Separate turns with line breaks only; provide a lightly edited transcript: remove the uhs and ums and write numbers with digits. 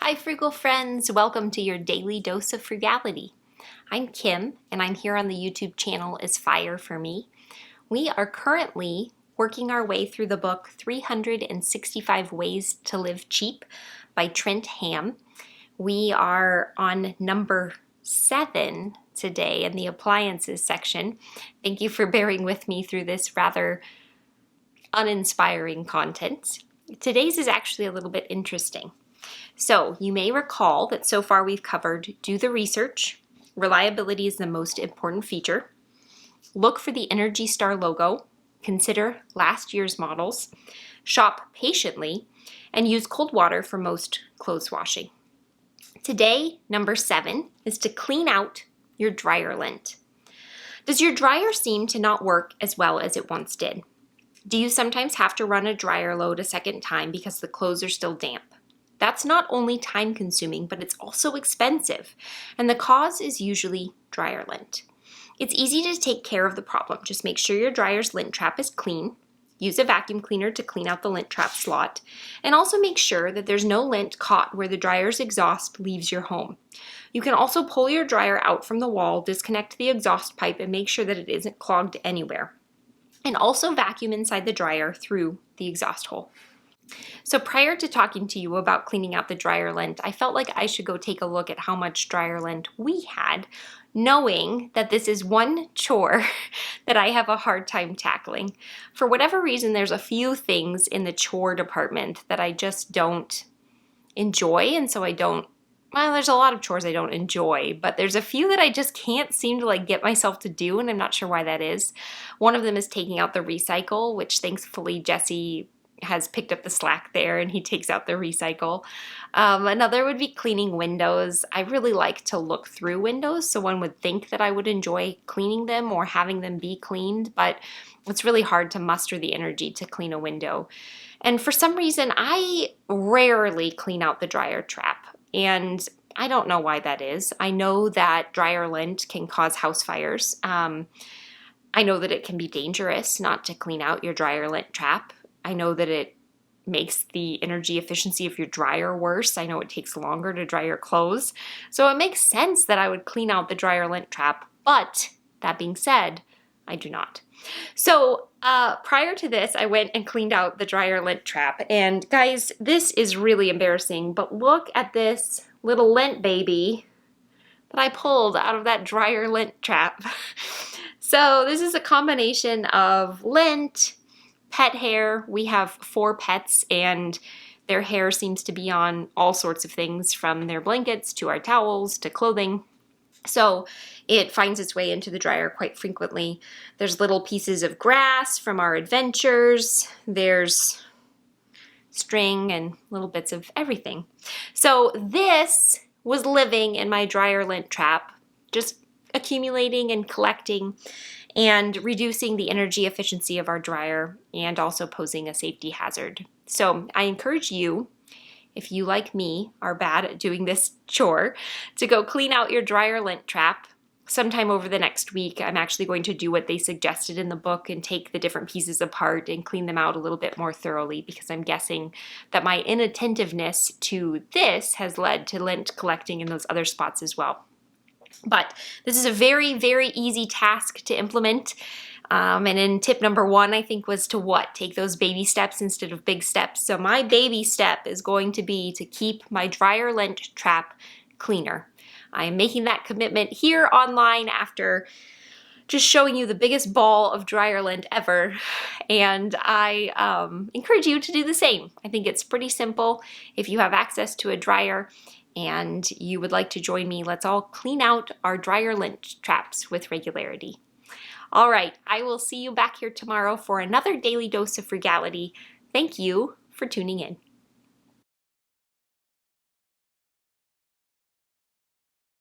Hi, frugal friends. Welcome to your daily dose of frugality. I'm Kim, and I'm here on the YouTube channel as Fire for Me. We are currently working our way through the book 365 Ways to Live Cheap by Trent Ham. We are on number 7 today in the appliances section. Thank you for bearing with me through this rather uninspiring content. Today's is actually a little bit interesting. So you may recall that so far we've covered do the research, reliability is the most important feature, look for the Energy Star logo, consider last year's models, shop patiently, and use cold water for most clothes washing. Today, number 7 is to clean out your dryer lint. Does your dryer seem to not work as well as it once did? Do you sometimes have to run a dryer load a second time because the clothes are still damp? That's not only time consuming, but it's also expensive, and the cause is usually dryer lint. It's easy to take care of the problem. Just make sure your dryer's lint trap is clean, use a vacuum cleaner to clean out the lint trap slot, and also make sure that there's no lint caught where the dryer's exhaust leaves your home. You can also pull your dryer out from the wall, disconnect the exhaust pipe, and make sure that it isn't clogged anywhere. And also vacuum inside the dryer through the exhaust hole. So prior to talking to you about cleaning out the dryer lint, I felt like I should go take a look at how much dryer lint we had, knowing that this is one chore that I have a hard time tackling. For whatever reason, there's a few things in the chore department that I just don't enjoy, and so there's a lot of chores I don't enjoy, but there's a few that I just can't seem to get myself to do, and I'm not sure why that is. One of them is taking out the recycle, which thankfully Jesse has picked up the slack there and he takes out the recycle. Another would be cleaning windows. I really like to look through windows, so one would think that I would enjoy cleaning them or having them be cleaned, but it's really hard to muster the energy to clean a window. And for some reason, I rarely clean out the dryer trap, and I don't know why that is. I know that dryer lint can cause house fires. I know that it can be dangerous not to clean out your dryer lint trap. I know that it makes the energy efficiency of your dryer worse. I know it takes longer to dry your clothes. So it makes sense that I would clean out the dryer lint trap. But that being said, I do not. So prior to this, I went and cleaned out the dryer lint trap. And guys, this is really embarrassing, but look at this little lint baby that I pulled out of that dryer lint trap. So this is a combination of lint, pet hair. We have 4 pets, and their hair seems to be on all sorts of things, from their blankets to our towels to clothing. So it finds its way into the dryer quite frequently. There's little pieces of grass from our adventures. There's string and little bits of everything. So this was living in my dryer lint trap, just accumulating and collecting and reducing the energy efficiency of our dryer and also posing a safety hazard. So I encourage you, if you like me are bad at doing this chore, to go clean out your dryer lint trap sometime over the next week. I'm actually going to do what they suggested in the book and take the different pieces apart and clean them out a little bit more thoroughly, because I'm guessing that my inattentiveness to this has led to lint collecting in those other spots as well. But this is a very, very easy task to implement. And in tip number 1, I think, was to take those baby steps instead of big steps. So my baby step is going to be to keep my dryer lint trap cleaner. I am making that commitment here online after just showing you the biggest ball of dryer lint ever. And I encourage you to do the same. I think it's pretty simple. If you have access to a dryer and you would like to join me, let's all clean out our dryer lint traps with regularity. All right, I will see you back here tomorrow for another daily dose of frugality. Thank you for tuning in.